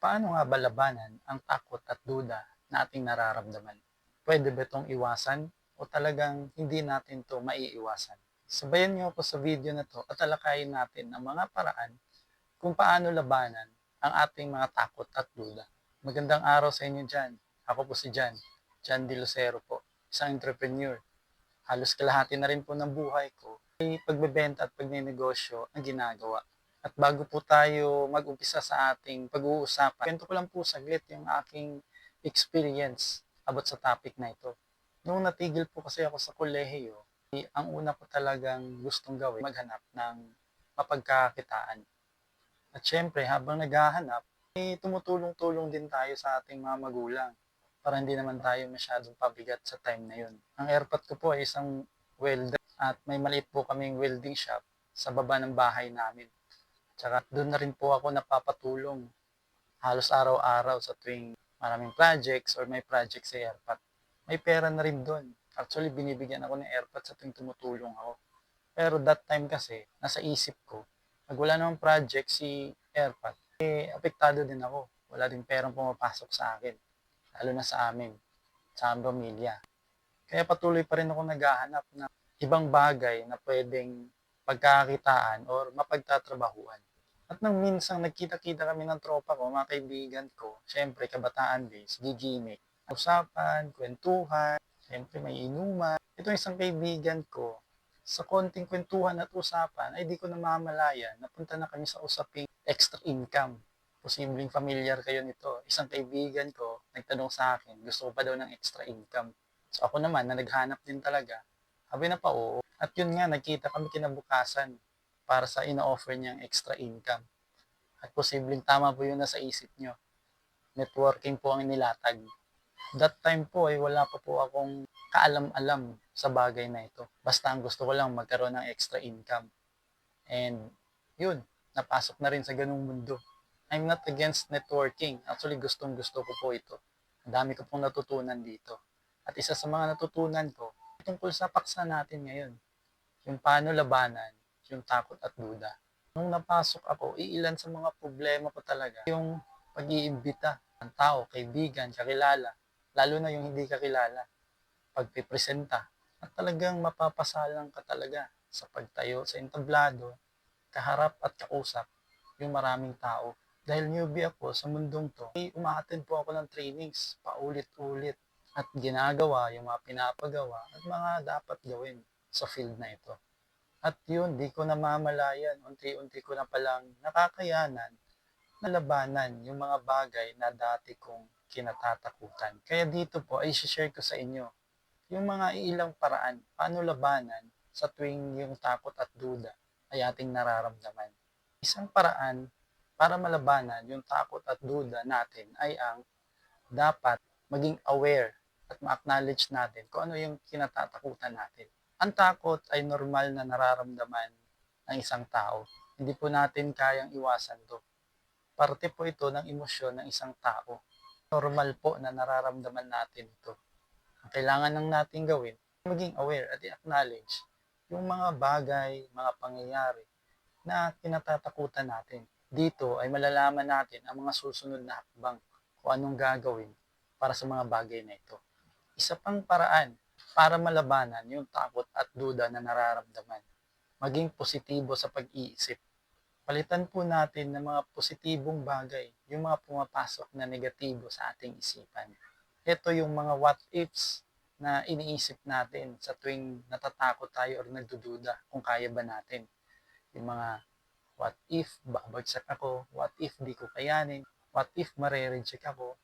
Paano nga ba labanan ang takot at duda na ating nararamdaman? Pwede ba itong iwasan o talagang hindi natin 'to maiiwasan? Sabayan niyo ako sa video na 'to at talakayin natin ang mga paraan kung paano labanan ang ating mga takot at duda. Magandang araw sa inyo diyan. Ako po si Jan De Lucero po, isang entrepreneur. Halos kalahati na rin po ng buhay ko ay pagbebenta at pagnenegosyo ang ginagawa. At bago po tayo mag-umpisa sa ating pag-uusapan, kwento ko lang po saglit yung aking experience about sa topic na ito. Noong natigil po kasi ako sa kolehiyo, ang una ko talagang gustong gawin, maghanap ng mapagkakitaan. At syempre, habang naghahanap, tumutulong-tulong din tayo sa ating mga magulang para hindi naman tayo masyadong pabigat sa time na yun. Ang airpot ko po ay isang welder at may maliit po kaming welding shop sa baba ng bahay namin. Tsaka doon na rin po ako napapatulong halos araw-araw sa tuwing maraming projects or may project sa airpot. May pera na rin doon. Actually, binibigyan ako ng airpot sa tuwing tumutulong ako. Pero that time kasi, nasa isip ko, pag wala namang project si airpot, apektado din ako. Wala din perang pumapasok sa akin, lalo na sa amin, sa aming pamilya. Kaya patuloy pa rin ako naghahanap ng ibang bagay na pwedeng pagkakakitaan or mapagtatrabahuan. At nang minsang nagkita-kita kami ng tropa ko, mga kaibigan ko, syempre kabataan days, gigimik, usapan, kwentuhan, syempre may inuman. Ito isang kaibigan ko, sa konting kwentuhan at usapan, ay di ko namamalayan, napunta na kami sa usaping extra income. Posibleng familiar kayo nito. Isang kaibigan ko, nagtanong sa akin, gusto ko pa daw ng extra income. So ako naman, na naghanap din talaga, sabi na pa oo. At yun nga, nagkita kami kinabukasan para sa ina-offer niyang extra income. At posibleng tama po yun na sa isip nyo. Networking po ang nilatag. That time po ay wala pa po akong kaalam-alam sa bagay na ito. Basta ang gusto ko lang magkaroon ng extra income. And yun, napasok na rin sa ganung mundo. I'm not against networking. Actually, gustong gusto ko po ito. Ang dami ko pong natutunan dito. At isa sa mga natutunan ko, tungkol sa paksa natin ngayon. Yung paano labanan, yung takot at duda. Nung napasok ako, iilan sa mga problema ko talaga, yung pag-iimbita ng tao, kaibigan, kakilala, lalo na yung hindi kakilala, pagpipresenta, at talagang mapapasalang ka talaga sa pagtayo sa entablado, kaharap at kausap yung maraming tao. Dahil newbie ako sa mundong to, ay umaattend po ako ng trainings paulit-ulit at ginagawa yung mga pinapagawa at mga dapat gawin sa field na ito. At yun, di ko namamalayan, unti-unti ko na palang nakakayanan na labanan yung mga bagay na dati kong kinatatakutan. Kaya dito po ay share ko sa inyo yung mga ilang paraan paano labanan sa tuwing yung takot at duda ay ating nararamdaman. Isang paraan para malabanan yung takot at duda natin ay ang dapat maging aware at ma-acknowledge natin kung ano yung kinatatakutan natin. Ang takot ay normal na nararamdaman ng isang tao. Hindi po natin kayang iwasan to. Parte po ito ng emosyon ng isang tao. Normal po na nararamdaman natin ito. Ang kailangan lang natin gawin, maging aware at i-acknowledge yung mga bagay, mga pangyayari na kinatatakutan natin. Dito ay malalaman natin ang mga susunod na hakbang kung anong gagawin para sa mga bagay na ito. Isa pang paraan para malabanan yung takot at duda na nararamdaman. Maging positibo sa pag-iisip. Palitan po natin ng mga positibong bagay, yung mga pumapasok na negatibo sa ating isipan. Ito yung mga what ifs na iniisip natin sa tuwing natatakot tayo o nagdududa kung kaya ba natin. Yung mga what if babagsak ako, what if di ko kayanin, what if marereject ako.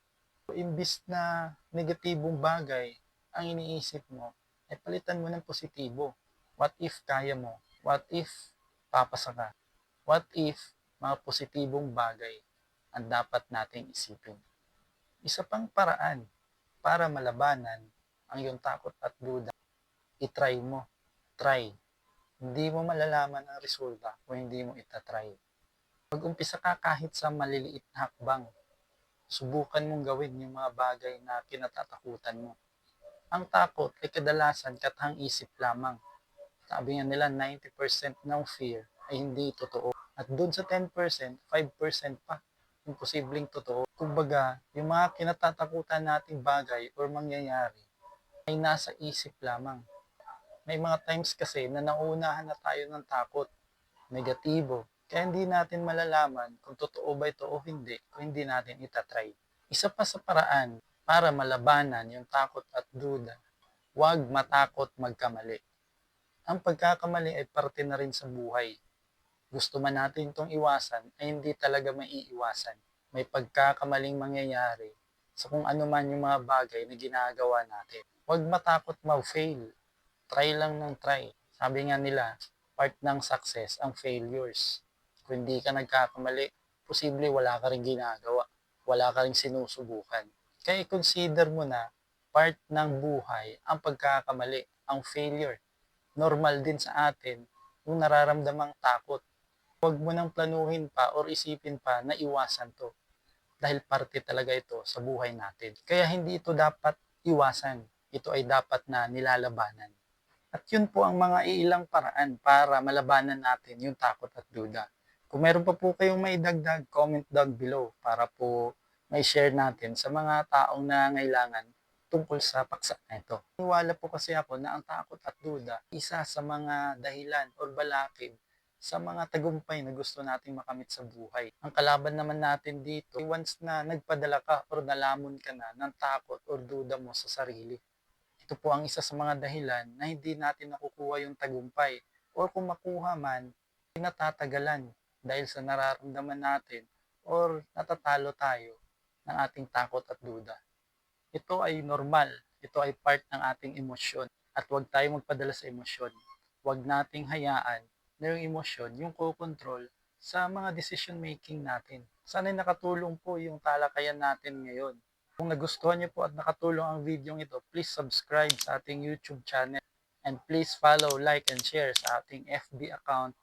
Imbis na negatibong bagay ang iniisip mo, ay palitan mo ng positibo. What if kaya mo? What if papasa ka? What if mga positibong bagay ang dapat nating isipin? Isa pang paraan para malabanan ang iyong takot at duda, itry mo. Try. Hindi mo malalaman ang resulta kung hindi mo itatry. Mag-umpisa ka kahit sa maliliit na hakbang. Subukan mong gawin yung mga bagay na kinatatakutan mo. Ang takot ay kadalasan katang isip lamang. Sabi nga nila 90% ng fear ay hindi totoo. At doon sa 10%, 5% pa yung posibleng totoo. Kumbaga, yung mga kinatatakutan nating bagay or mangyayari ay nasa isip lamang. May mga times kasi na nauunahan na tayo ng takot, negatibo, kaya hindi natin malalaman kung totoo ba ito o hindi kung hindi natin itatry. Isa pa sa paraan para malabanan yung takot at duda, huwag matakot magkamali. Ang pagkakamali ay parte na rin sa buhay. Gusto man natin itong iwasan ay hindi talaga maiiwasan. May pagkakamaling mangyayari sa kung ano man yung mga bagay na ginagawa natin. Huwag matakot mag-fail. Try lang ng try. Sabi nga nila, part ng success ang failures. Kung hindi ka nagkakamali, posible wala ka rin ginagawa. Wala ka rin sinusubukan. Kaya i-consider mo na part ng buhay ang pagkakamali, ang failure. Normal din sa atin yung nararamdamang takot. Huwag mo nang planuhin pa or isipin pa na iwasan to. Dahil parte talaga ito sa buhay natin. Kaya hindi ito dapat iwasan. Ito ay dapat na nilalabanan. At yun po ang mga ilang paraan para malabanan natin yung takot at duda. Kung meron pa po kayong maidagdag, comment down below para po may share natin sa mga taong nangangailangan tungkol sa paksa na ito. Niwala po kasi ako na ang takot at duda, isa sa mga dahilan or balakid sa mga tagumpay na gusto nating makamit sa buhay. Ang kalaban naman natin dito, once na nagpadala ka or nalamon ka na ng takot or duda mo sa sarili, ito po ang isa sa mga dahilan na hindi natin nakukuha yung tagumpay or kung makuha man, natatagalan dahil sa nararamdaman natin or natatalo tayo ng ating takot at duda. Ito ay normal, ito ay part ng ating emosyon at huwag tayong magpadala sa emosyon. Huwag nating hayaan na yung emosyon yung kokontrol sa mga decision making natin. Sana'y nakatulong po yung talakayan natin ngayon. Kung nagustuhan niyo po at nakatulong ang video ito, please subscribe sa ating YouTube channel and please follow, like, and share sa ating FB account,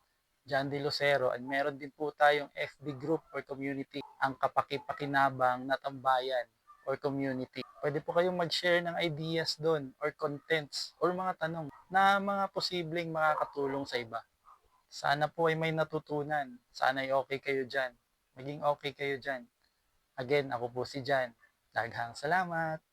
John De Lucero, and meron din po tayong FB group or community, ang Kapaki-Pakinabang na Tambayan or community. Pwede po kayong mag-share ng ideas doon or contents or mga tanong na mga posibleng makakatulong sa iba. Sana po ay may natutunan. Sana ay okay kayo dyan. Maging okay kayo dyan. Again, ako po si Jan. Daghang salamat!